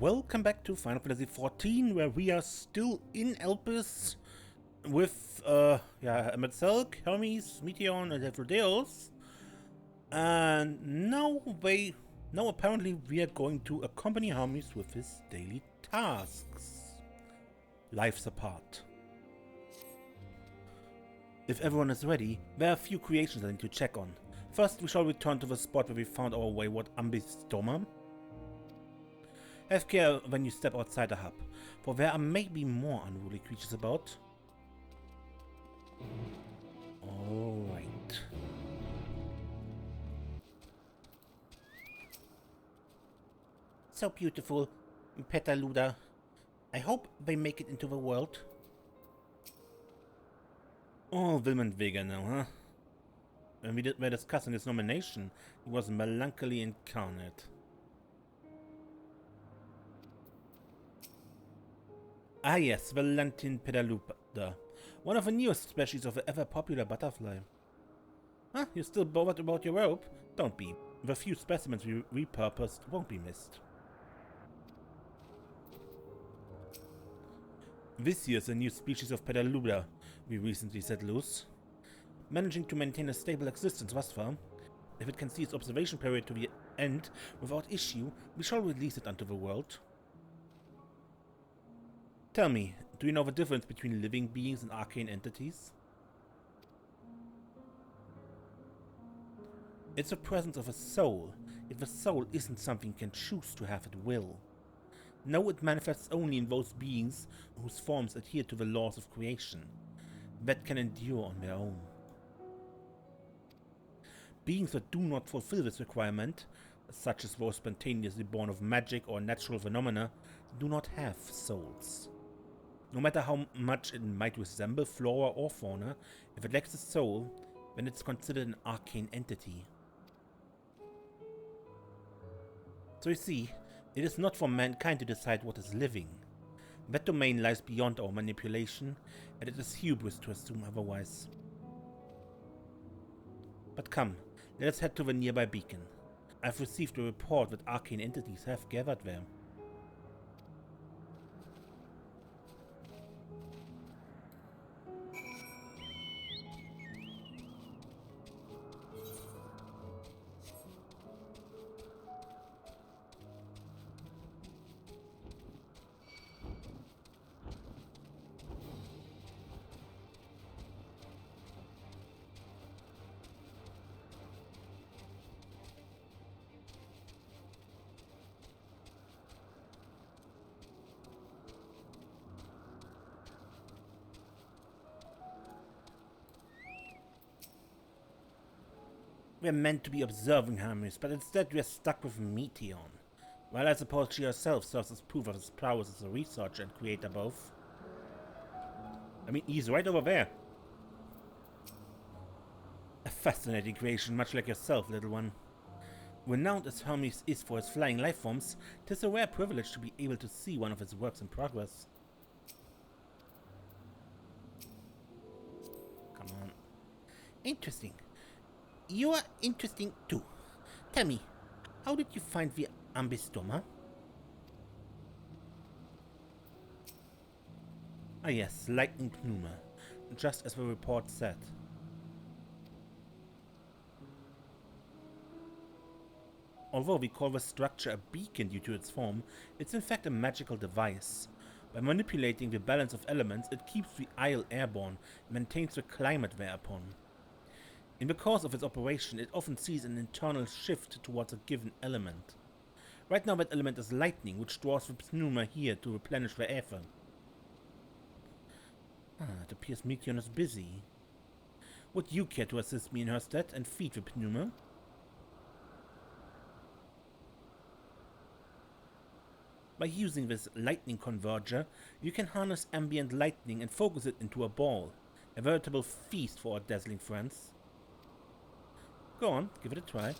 Welcome back to Final Fantasy XIV, where we are still in Elpis with Emet-Selch, Hermes, Meteion, and Aphroditeus. And now apparently we are going to accompany Hermes with his daily tasks. Lives apart. If everyone is ready, there are a few creations I need to check on. First, we shall return to the spot where we found our wayward Ambistoma. Have care when you step outside the hub, for there are maybe more unruly creatures about. Alright. So beautiful, Petaluda. I hope they make it into the world. Oh, Wilmund Vega now, huh? When we were discussing his nomination, he was melancholy incarnate. Ah yes, the Lantin Pedaluda, one of the newest species of the ever-popular butterfly. Huh? You're still bothered about your rope? Don't be. The few specimens we repurposed won't be missed. This year's a new species of Pedaluda we recently set loose, managing to maintain a stable existence thus far. If it can see its observation period to the end without issue, we shall release it unto the world. Tell me, do you know the difference between living beings and arcane entities? It's the presence of a soul, yet the soul isn't something you can choose to have at will. No, it manifests only in those beings whose forms adhere to the laws of creation, that can endure on their own. Beings that do not fulfill this requirement, such as those spontaneously born of magic or natural phenomena, do not have souls. No matter how much it might resemble flora or fauna, if it lacks a soul, then it's considered an arcane entity. So you see, it is not for mankind to decide what is living. That domain lies beyond our manipulation, and it is hubris to assume otherwise. But come, let us head to the nearby beacon. I've received a report that arcane entities have gathered there. We're meant to be observing Hermes, but instead we're stuck with Meteion. Well, I suppose she herself serves as proof of his prowess as a researcher and creator both. I mean, he's right over there. A fascinating creation, much like yourself, little one. Renowned as Hermes is for his flying lifeforms, 'tis a rare privilege to be able to see one of his works in progress. Come on. Interesting. You are interesting too. Tell me, how did you find the Ambistoma? Ah yes, lightning pneuma, just as the report said. Although we call the structure a beacon due to its form, it's in fact a magical device. By manipulating the balance of elements, it keeps the isle airborne and maintains the climate thereupon. In the course of its operation, it often sees an internal shift towards a given element. Right now that element is lightning, which draws the pneuma here to replenish the aether. It appears Meteion is busy. Would you care to assist me in her stead and feed the pneuma? By using this lightning converger, you can harness ambient lightning and focus it into a ball. A veritable feast for our dazzling friends. Go on, give it a try.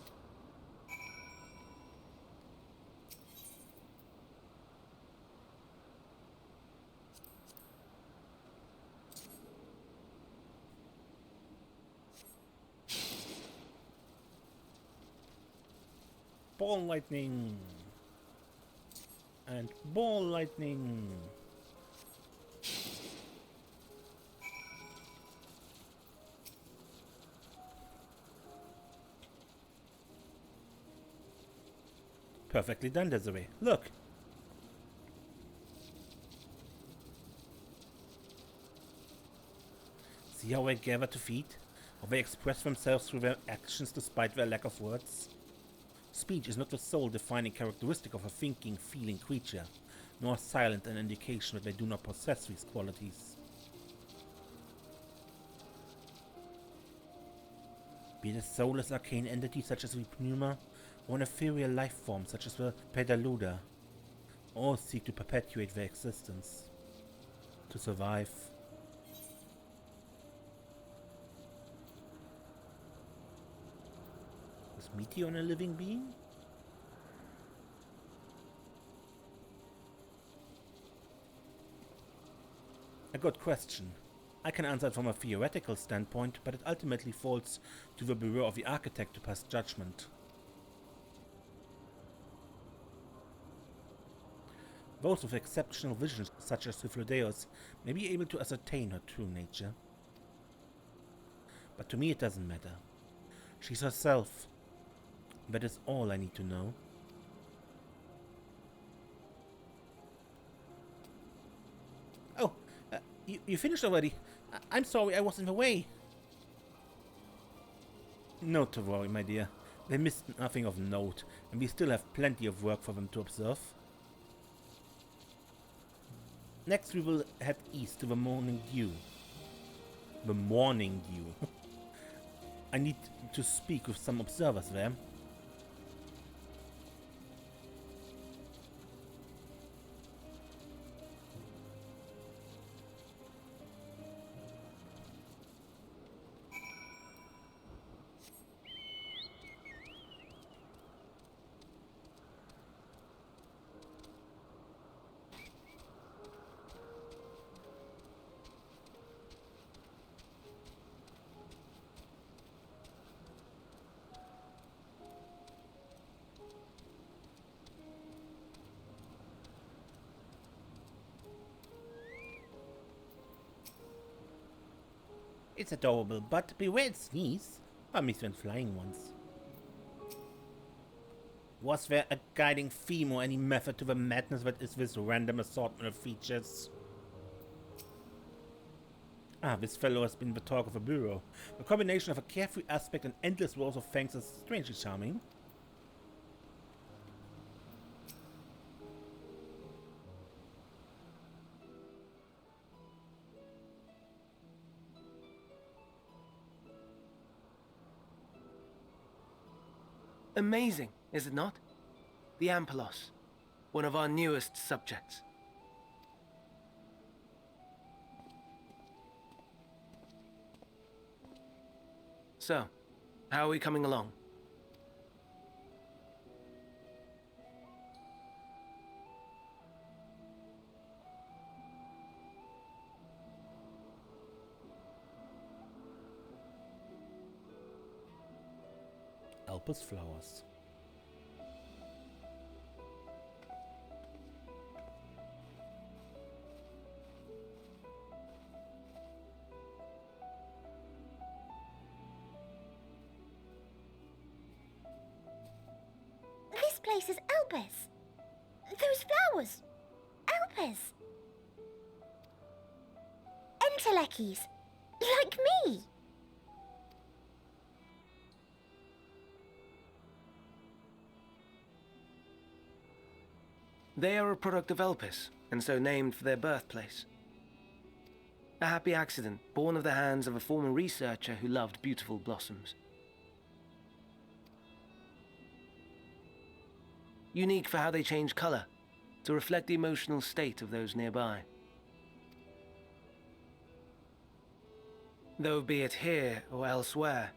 Ball lightning! And ball lightning. Perfectly done, Desiree. Look. See how they gather to feed? How they express themselves through their actions despite their lack of words? Speech is not the sole defining characteristic of a thinking, feeling creature, nor silent an indication that they do not possess these qualities. Be it a soulless arcane entity such as the Pneuma, or an ethereal life form such as the Pedaluda, all seek to perpetuate their existence, to survive. Was Meteor a living being? A good question. I can answer it from a theoretical standpoint, but it ultimately falls to the Bureau of the Architect to pass judgment. Those with exceptional vision, such as Hyphlodeus, may be able to ascertain her true nature. But to me it doesn't matter. She's herself. That is all I need to know. Oh, you finished already? I'm sorry I was in the way. Not to worry, my dear. They missed nothing of note, and we still have plenty of work for them to observe. Next we will head east to the Morning Dew. The Morning Dew. I need to speak with some observers there. It's adorable, but beware its sneeze. Hermes went flying once. Was there a guiding theme or any method to the madness that is this random assortment of features? Ah, this fellow has been the talk of the Bureau. The combination of a carefree aspect and endless rows of fangs is strangely charming. Amazing, is it not? The Ampelos, one of our newest subjects. So, how are we coming along? Alpus flowers. This place is Alpes. Those flowers. Alpes. Entelechis. Like me. They are a product of Elpis, and so named for their birthplace. A happy accident, born of the hands of a former researcher who loved beautiful blossoms. Unique for how they change color, to reflect the emotional state of those nearby. Though be it here or elsewhere,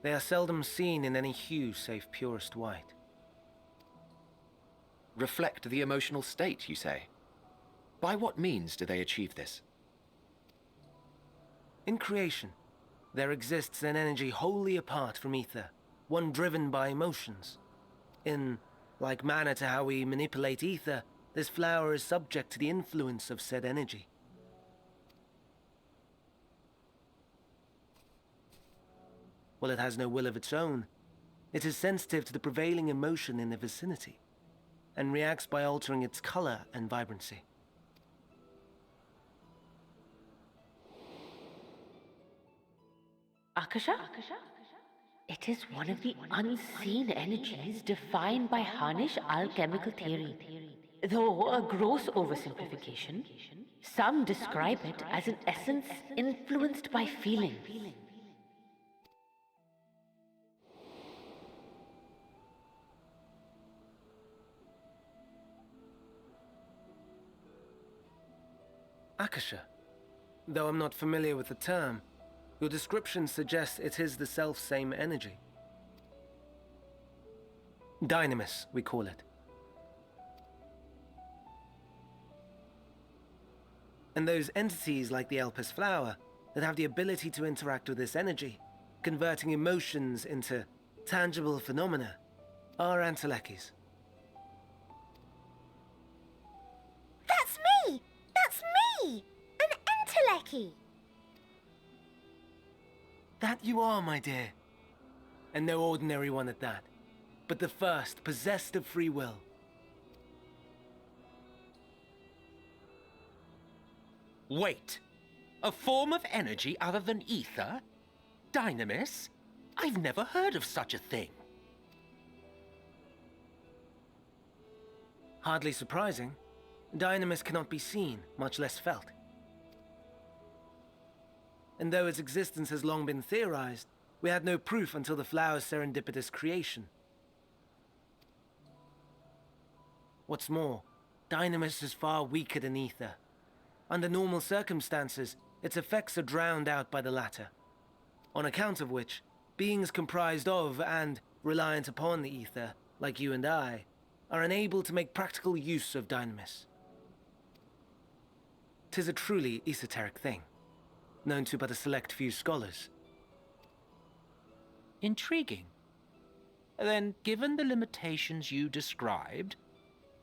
they are seldom seen in any hue save purest white. Reflect the emotional state, you say? By what means do they achieve this? In creation, there exists an energy wholly apart from ether, one driven by emotions. In like manner to how we manipulate ether, this flower is subject to the influence of said energy. While it has no will of its own, it is sensitive to the prevailing emotion in the vicinity, and reacts by altering its color and vibrancy. Akasha? It is one of the unseen energies defined by Harnish alchemical theory. Though a gross oversimplification, some describe it as an essence influenced by feeling. Akasha. Though I'm not familiar with the term, your description suggests it is the self-same energy. Dynamis, we call it. And those entities like the Elpis flower that have the ability to interact with this energy, converting emotions into tangible phenomena, are Entelechis. That's me! That's me! An Enteleki! That you are, my dear. And no ordinary one at that, but the first possessed of free will. Wait. A form of energy other than ether? Dynamis? I've never heard of such a thing. Hardly surprising. Dynamis cannot be seen, much less felt. And though its existence has long been theorized, we had no proof until the flower's serendipitous creation. What's more, Dynamis is far weaker than ether. Under normal circumstances, its effects are drowned out by the latter, on account of which, beings comprised of and reliant upon the ether, like you and I, are unable to make practical use of Dynamis. 'Tis a truly esoteric thing, known to but a select few scholars. Intriguing. Then, given the limitations you described,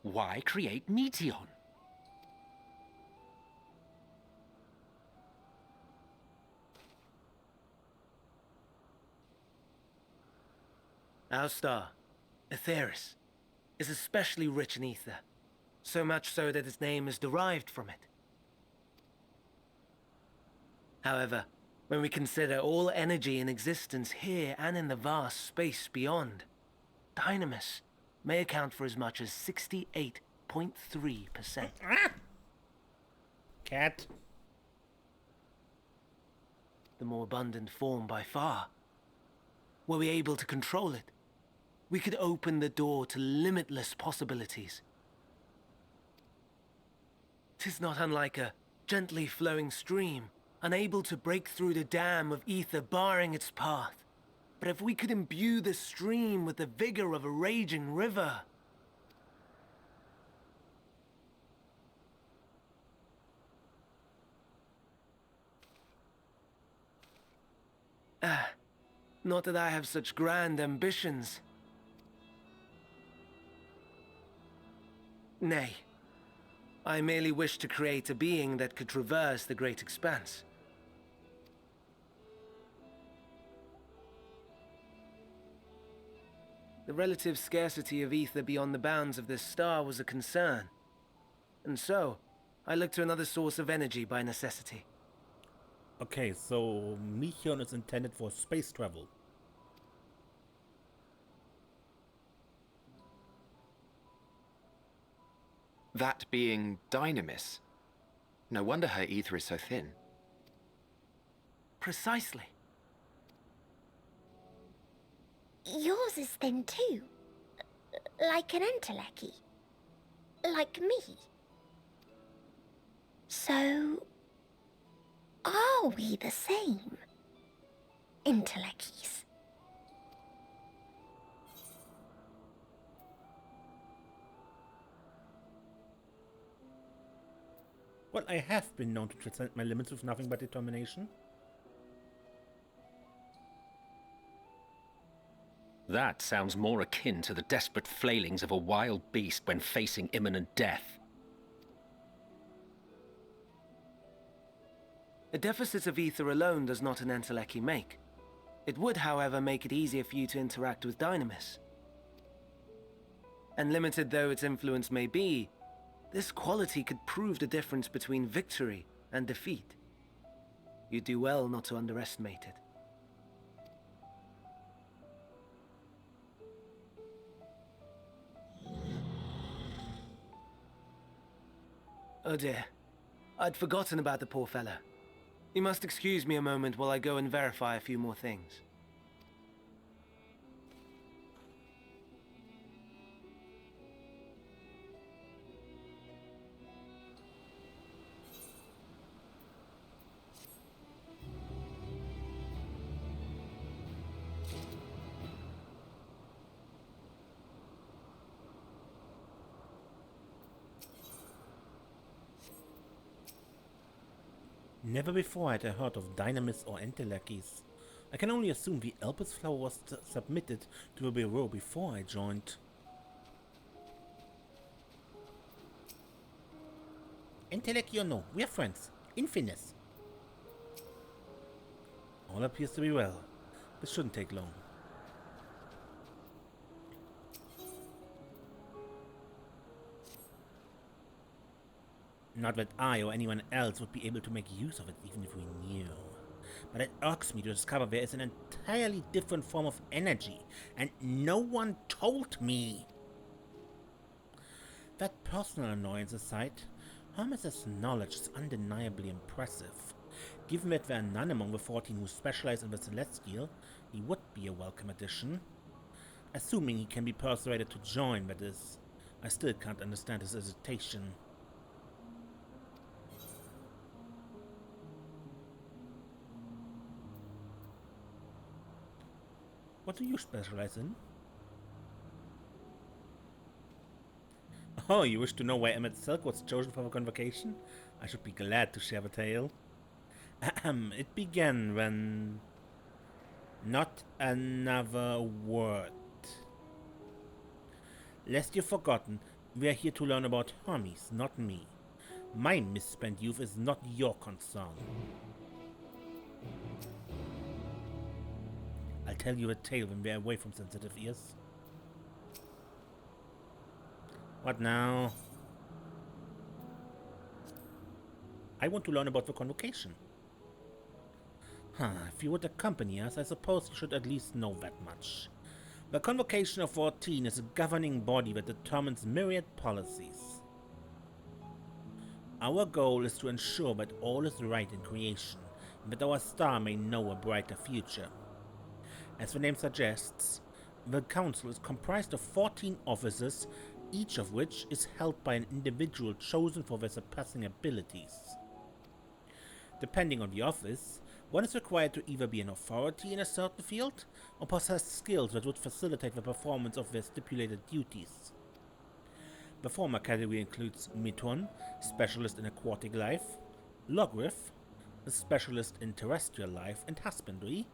why create Meteon? Our star, Aetheris, is especially rich in ether, so much so that its name is derived from it. However, when we consider all energy in existence here and in the vast space beyond, Dynamis may account for as much as 68.3%. Cat. The more abundant form by far. Were we able to control it, we could open the door to limitless possibilities. 'Tis not unlike a gently flowing stream, unable to break through the dam of ether barring its path. But if we could imbue the stream with the vigor of a raging river... Not that I have such grand ambitions. Nay, I merely wish to create a being that could traverse the great expanse. The relative scarcity of ether beyond the bounds of this star was a concern, and so I looked to another source of energy by necessity. Okay, so Meteon is intended for space travel. That being Dynamis. No wonder her ether is so thin. Precisely. Yours is thin too. Like an Enteleki. Like me. So... are we the same? Entelekis. Well, I have been known to transcend my limits with nothing but determination. That sounds more akin to the desperate flailings of a wild beast when facing imminent death. A deficit of ether alone does not an Entelechy make. It would, however, make it easier for you to interact with Dynamis. And limited though its influence may be, this quality could prove the difference between victory and defeat. You do well not to underestimate it. Oh dear. I'd forgotten about the poor fella. You must excuse me a moment while I go and verify a few more things. Never before had I heard of Dynamis or Entelechy's. I can only assume the Elpis flower was submitted to the bureau before I joined. Entelechy or no, we are friends. In Finesse. All appears to be well. This shouldn't take long. Not that I or anyone else would be able to make use of it even if we knew. But it irks me to discover there is an entirely different form of energy, and no one told me. That personal annoyance aside, Hermes' knowledge is undeniably impressive. Given that there are none among the 14 who specialize in the Celestial, he would be a welcome addition. Assuming he can be persuaded to join, that is. I still can't understand his hesitation. What do you specialize in? Oh, you wish to know why Emet-Selch was chosen for the convocation? I should be glad to share the tale. It began when... Not another word. Lest you've forgotten, we are here to learn about Hermes, not me. My misspent youth is not your concern. I'll tell you a tale when we're away from sensitive ears. What now? I want to learn about the convocation. If you would accompany us, I suppose you should at least know that much. The Convocation of 14 is a governing body that determines myriad policies. Our goal is to ensure that all is right in creation, and that our star may know a brighter future. As the name suggests, the Council is comprised of 14 officers, each of which is held by an individual chosen for their surpassing abilities. Depending on the office, one is required to either be an authority in a certain field, or possess skills that would facilitate the performance of their stipulated duties. The former category includes Miton, specialist in aquatic life, Logrith, a specialist in terrestrial life and husbandry,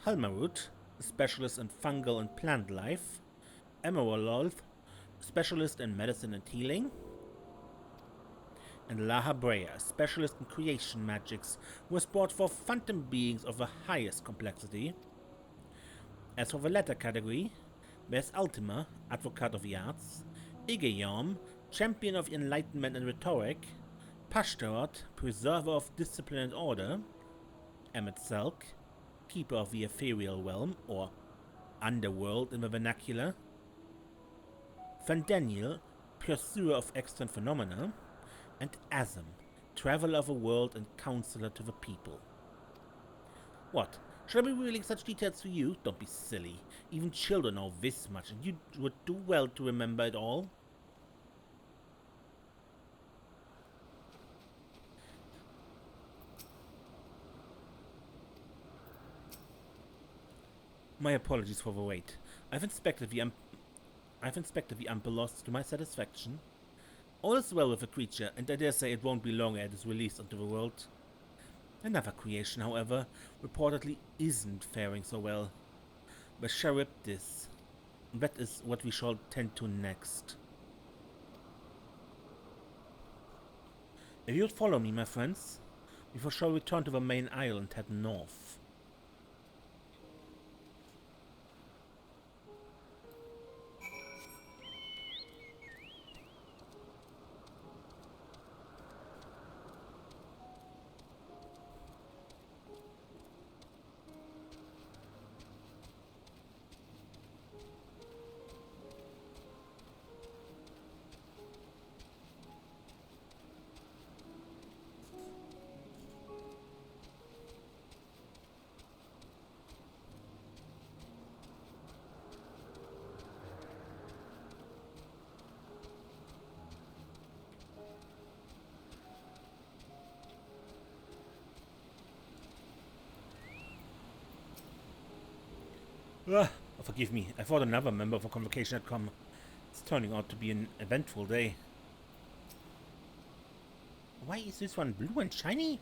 Halmarut, a specialist in fungal and plant life, Emerald, specialist in medicine and healing, and Lahabrea, a specialist in creation magics, who was brought forth phantom beings of the highest complexity. As for the latter category, there's Ultima, advocate of the arts, Igeyom, champion of enlightenment and rhetoric, Pashtarot, preserver of discipline and order, Emet-Selch, keeper of the ethereal realm, or underworld in the vernacular, Fandaniel, pursuer of extant phenomena, and Azam, traveler of the world and counselor to the people. What? Should I be revealing such details to you? Don't be silly. Even children know this much, and you would do well to remember it all. My apologies for the wait. I've inspected the Ampelos to my satisfaction. All is well with the creature, and I dare say it won't be long ere it is released onto the world. Another creation, however, reportedly isn't faring so well. The Charybdis. That is what we shall tend to next. If you'd follow me, my friends, We shall return to the main isle and head north. Forgive me, I thought another member of the convocation had come. It's turning out to be an eventful day. Why is this one blue and shiny?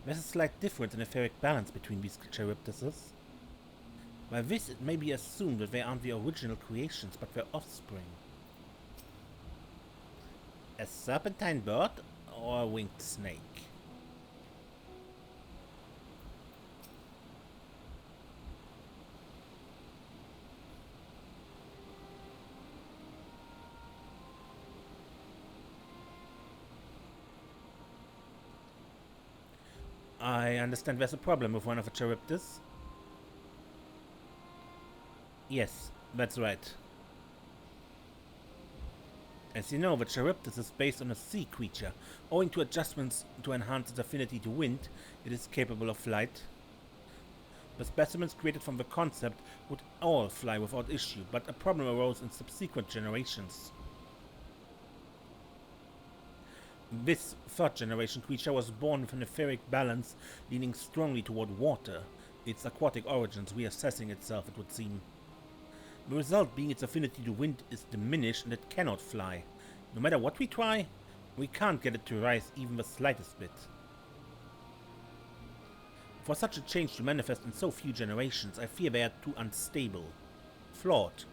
There's a slight difference in etheric balance between these charybdises. By this, it may be assumed that they aren't the original creations, but their offspring. A serpentine bird or a winged snake? I understand there's a problem with one of the charybdis. Yes, that's right. As you know, the charybdis is based on a sea creature. Owing to adjustments to enhance its affinity to wind, it is capable of flight. The specimens created from the concept would all fly without issue, but a problem arose in subsequent generations. This third-generation creature was born with an etheric balance leaning strongly toward water, its aquatic origins reassessing itself, it would seem. The result being its affinity to wind is diminished and it cannot fly. No matter what we try, we can't get it to rise even the slightest bit. For such a change to manifest in so few generations, I fear they are too unstable. Flawed.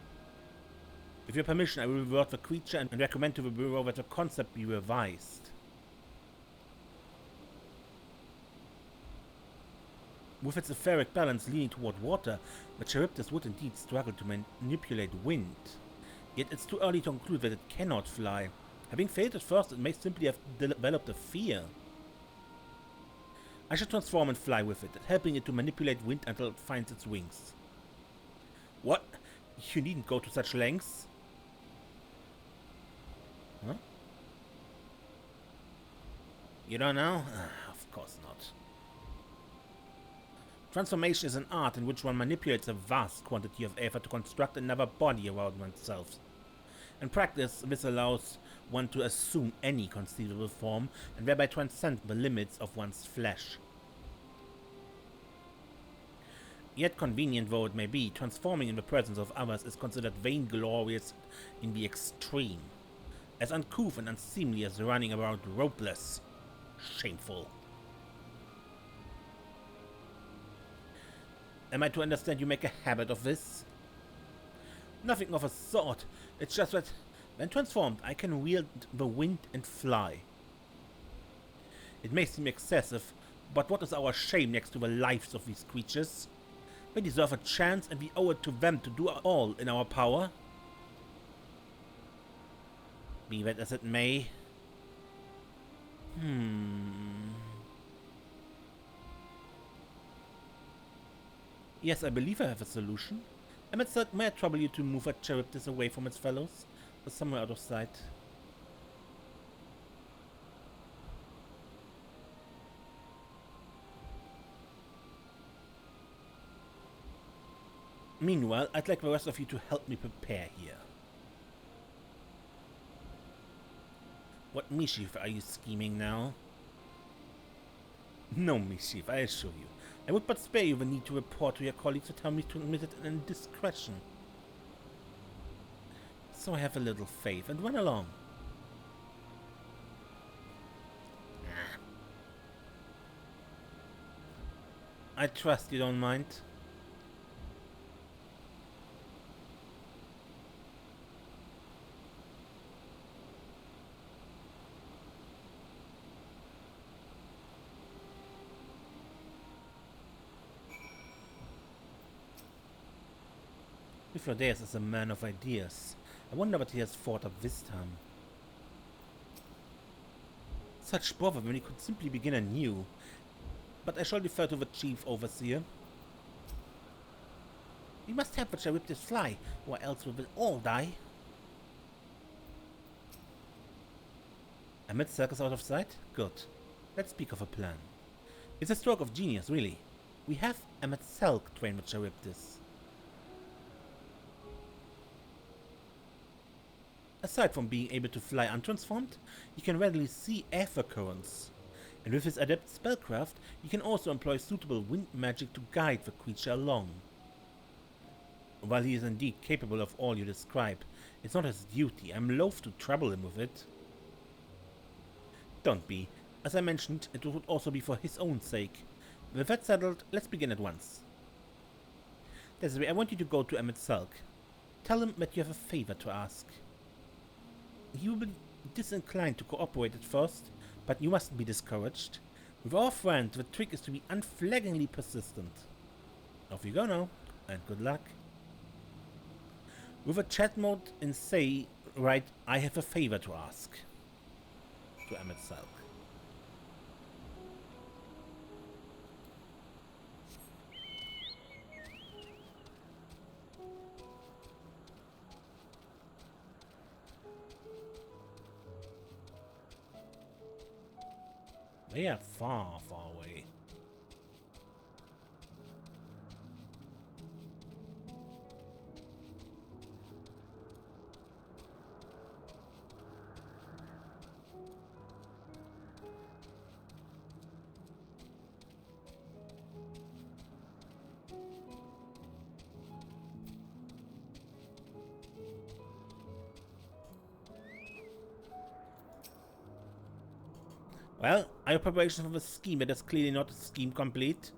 With your permission, I will revert the creature and recommend to the Bureau that the concept be revised. With its etheric balance leaning toward water, the charybdis would indeed struggle to manipulate wind. Yet it's too early to conclude that it cannot fly. Having failed at first, it may simply have developed a fear. I should transform and fly with it, helping it to manipulate wind until it finds its wings. What? You needn't go to such lengths. Huh? You don't know? Of course not. Transformation is an art in which one manipulates a vast quantity of aether to construct another body around oneself. In practice, this allows one to assume any conceivable form and thereby transcend the limits of one's flesh. Yet convenient though it may be, transforming in the presence of others is considered vainglorious in the extreme. As uncouth and unseemly as running around ropeless. Shameful. Am I to understand you make a habit of this? Nothing of a sort. It's just that, when transformed, I can wield the wind and fly. It may seem excessive, but what is our shame next to the lives of these creatures? They deserve a chance, and we owe it to them to do all in our power. Be that as it may. Yes, I believe I have a solution. Emet-Selch, may I trouble you to move a charybdis away from its fellows? Or somewhere out of sight. Meanwhile, I'd like the rest of you to help me prepare here. What mischief are you scheming now? No mischief, I assure you. I would but spare you the need to report to your colleagues who tell me to admit it in indiscretion. So I have a little faith and run along. I trust you don't mind. Mithridates is a man of ideas. I wonder what he has thought up this time. Such bother when he could simply begin anew. But I shall defer to the chief overseer. We must help the Charybdis fly, or else we will all die. Emet-Selch is out of sight? Good. Let's speak of a plan. It's a stroke of genius, really. We have Emet-Selch train the Charybdis. Aside from being able to fly untransformed, he can readily see ether currents. And with his adept spellcraft, he can also employ suitable wind magic to guide the creature along. While he is indeed capable of all you describe, it's not his duty. I'm loath to trouble him with it. Don't be. As I mentioned, it would also be for his own sake. With that settled, let's begin at once. Desiree, I want you to go to Emet-Selch. Tell him that you have a favor to ask. He will be disinclined to cooperate at first, but you mustn't be discouraged. With our friend, the trick is to be unflaggingly persistent. Off you go now, and good luck. With a chat mode in say, write, I have a favor to ask. To Emet-Selch. They are far, far away. Well, are your preparations for the scheme that is clearly not a scheme complete?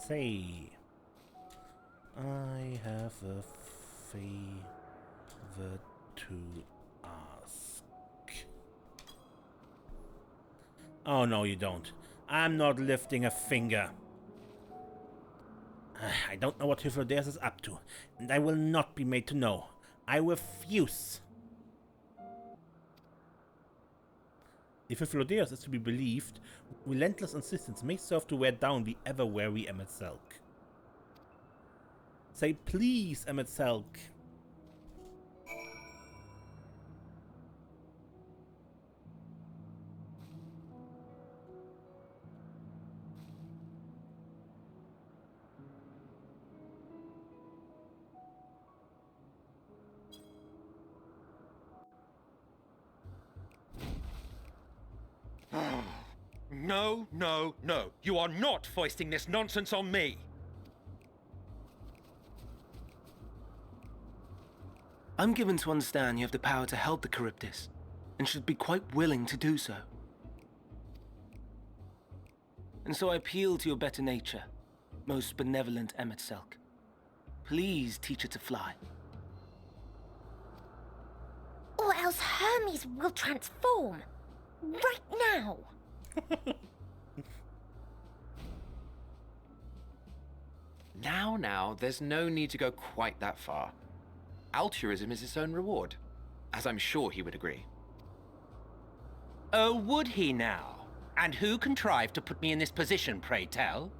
Say, I have a favor to ask. Oh, no, you don't. I'm not lifting a finger. I don't know what Hypnodeus is up to, and I will not be made to know. I refuse. If Hypnodeus is to be believed, relentless insistence may serve to wear down the ever-wary Emet-Selch. Say please, Emet-Selch. No, no, no. You are not foisting this nonsense on me. I'm given to understand you have the power to help the Charybdis, and should be quite willing to do so. And so I appeal to your better nature, most benevolent Emet-Selch. Please teach it to fly. Or else Hermes will transform. Right now. Now, there's no need to go quite that far. Altruism is its own reward, as I'm sure he would agree. Oh, would he now? And who contrived to put me in this position, pray tell?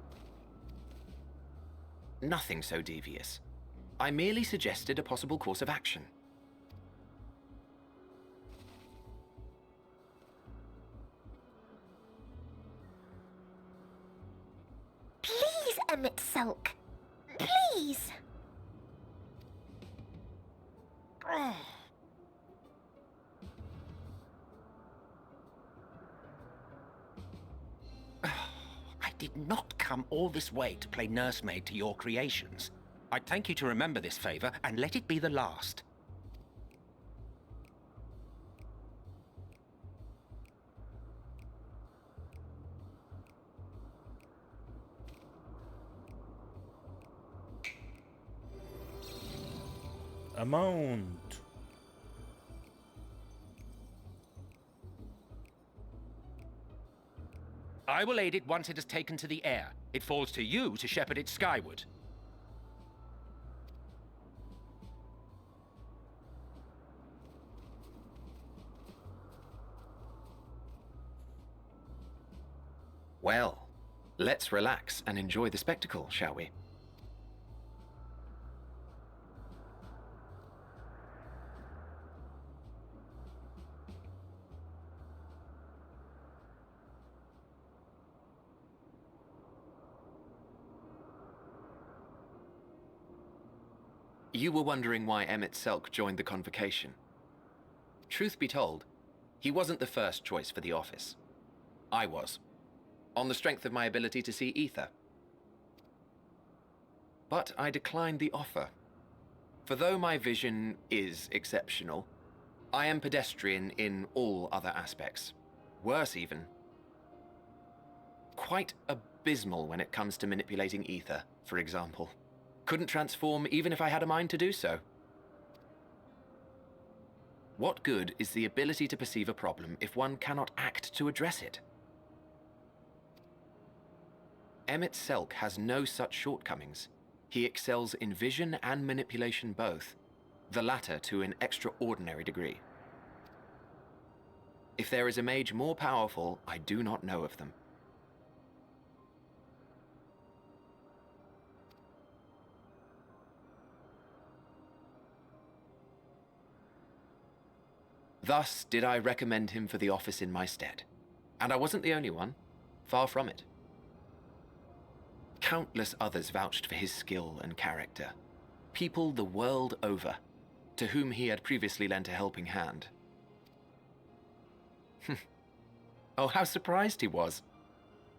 Nothing so devious. I merely suggested a possible course of action. Please, Emet-Selch. Please. I did not come all this way to play nursemaid to your creations. I'd thank you to remember this favor and let it be the last. Amount. I will aid it once it has taken to the air. It falls to you to shepherd it skyward. Well, let's relax and enjoy the spectacle, shall we? You were wondering why Emet-Selch joined the convocation. Truth be told, he wasn't the first choice for the office. I was, on the strength of my ability to see ether. But I declined the offer. For though my vision is exceptional, I am pedestrian in all other aspects. Worse even. Quite abysmal when it comes to manipulating ether, for example. Couldn't transform even if I had a mind to do so. What good is the ability to perceive a problem if one cannot act to address it? Emet-Selch has no such shortcomings. He excels in vision and manipulation both, the latter to an extraordinary degree. If there is a mage more powerful, I do not know of them. Thus did I recommend him for the office in my stead. And I wasn't the only one. Far from it. Countless others vouched for his skill and character. People the world over, to whom he had previously lent a helping hand. Oh, how surprised he was.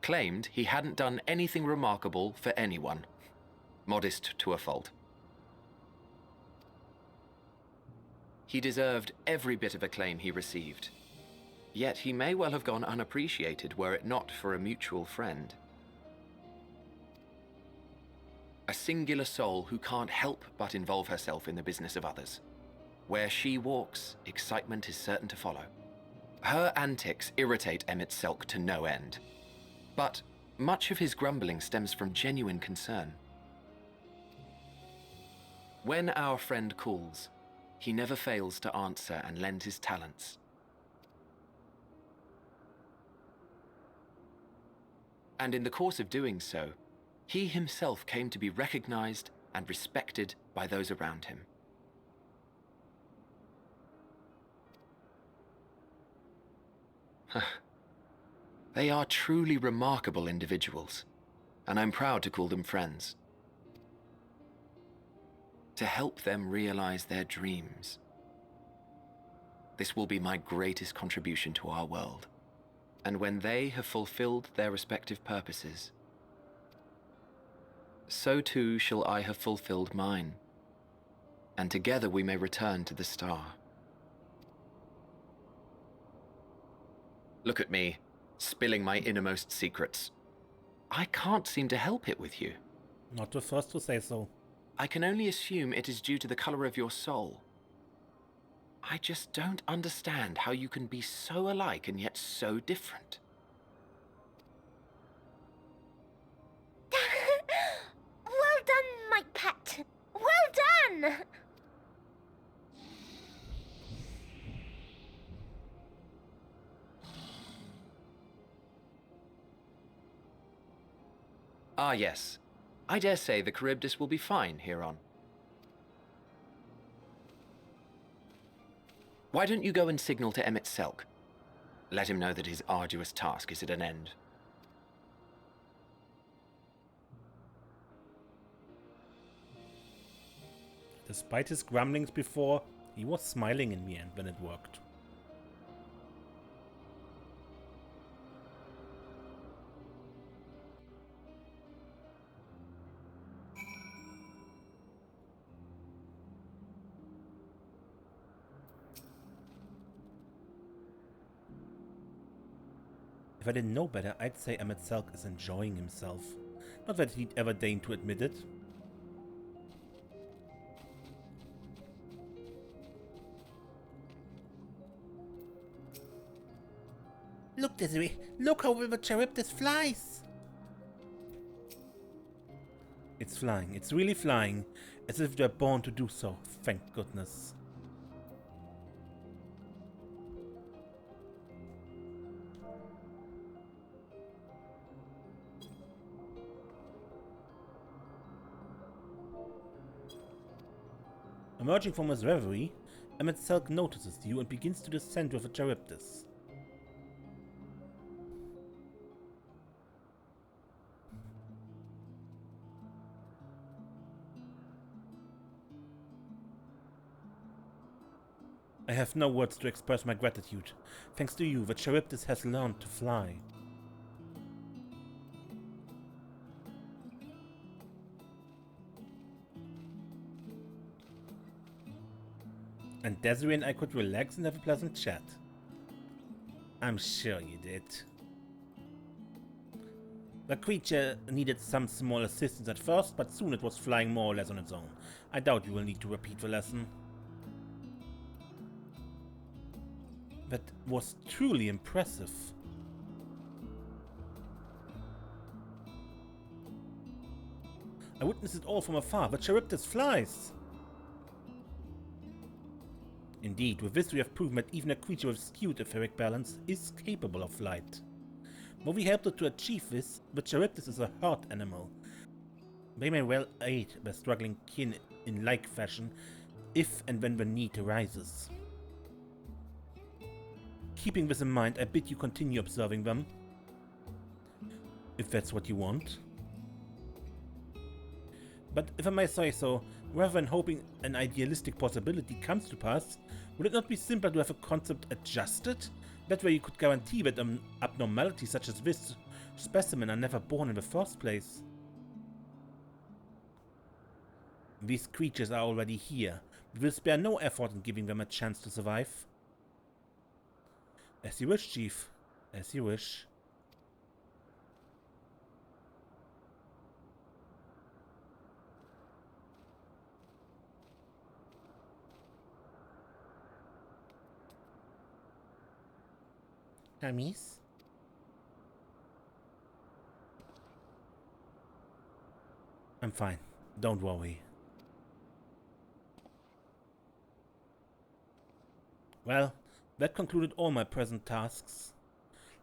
Claimed he hadn't done anything remarkable for anyone. Modest to a fault. He deserved every bit of acclaim he received. Yet he may well have gone unappreciated were it not for a mutual friend. A singular soul who can't help but involve herself in the business of others. Where she walks, excitement is certain to follow. Her antics irritate Emet-Selch to no end. But much of his grumbling stems from genuine concern. When our friend calls, he never fails to answer and lend his talents. And in the course of doing so, he himself came to be recognized and respected by those around him. They are truly remarkable individuals, and I'm proud to call them friends. To help them realize their dreams. This will be my greatest contribution to our world. And when they have fulfilled their respective purposes, so too shall I have fulfilled mine, and together we may return to the star. Look at me, spilling my innermost secrets. I can't seem to help it with you. Not the first to say so. I can only assume it is due to the color of your soul. I just don't understand how you can be so alike and yet so different. Well done, my pet. Well done! Ah, yes. I dare say the Charybdis will be fine hereon. Why don't you go and signal to Emet-Selch? Let him know that his arduous task is at an end. Despite his grumblings before, he was smiling in the end when it worked. If I didn't know better, I'd say Emet-Selch is enjoying himself. Not that he'd ever deign to admit it. Look, Desiree, look how well the Charybdis flies! It's flying, it's really flying, as if they're born to do so, thank goodness. Emerging from his reverie, Emet-Selch notices you and begins to descend with a Charybdis. I have no words to express my gratitude. Thanks to you, the Charybdis has learned to fly. And Desiree and I could relax and have a pleasant chat. I'm sure you did. The creature needed some small assistance at first, but soon it was flying more or less on its own. I doubt you will need to repeat the lesson. That was truly impressive. I witnessed it all from afar. The Charybdis flies! Indeed, with this we have proven that even a creature with skewed etheric balance is capable of flight. Though we helped it to achieve this, the Charybdis is a herd animal. They may well aid their struggling kin in like fashion, if and when the need arises. Keeping this in mind, I bid you continue observing them, if that's what you want. But if I may say so, rather than hoping an idealistic possibility comes to pass, would it not be simpler to have a concept adjusted? That way you could guarantee that abnormalities such as this specimen are never born in the first place. These creatures are already here. We will spare no effort in giving them a chance to survive. As you wish, Chief. As you wish. Hermes? I'm fine. Don't worry. Well, that concluded all my present tasks.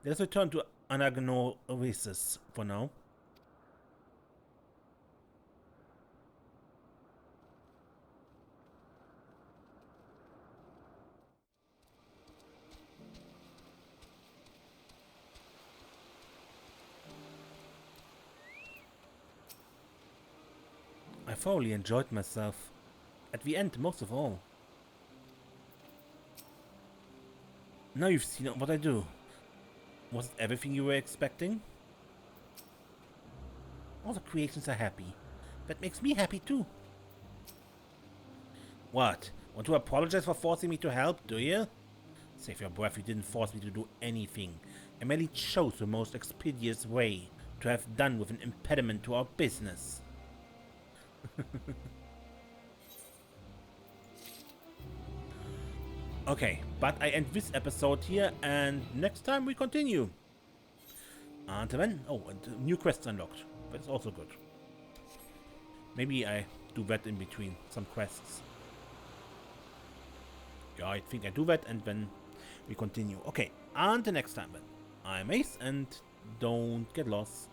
Let us return to Anagnor Oasis for now. I thoroughly enjoyed myself. At the end, most of all. Now you've seen what I do. Was it everything you were expecting? All the creations are happy. That makes me happy too. What? Want to apologize for forcing me to help, do you? Save your breath, you didn't force me to do anything. I merely chose the most expeditious way to have done with an impediment to our business. Okay, but I end this episode here, and next time we continue. Until then, oh, and new quests unlocked. That's also good. Maybe I do that in between some quests. Yeah, I think I do that, and then we continue. Okay, until next time then. I'm Ace, and don't get lost.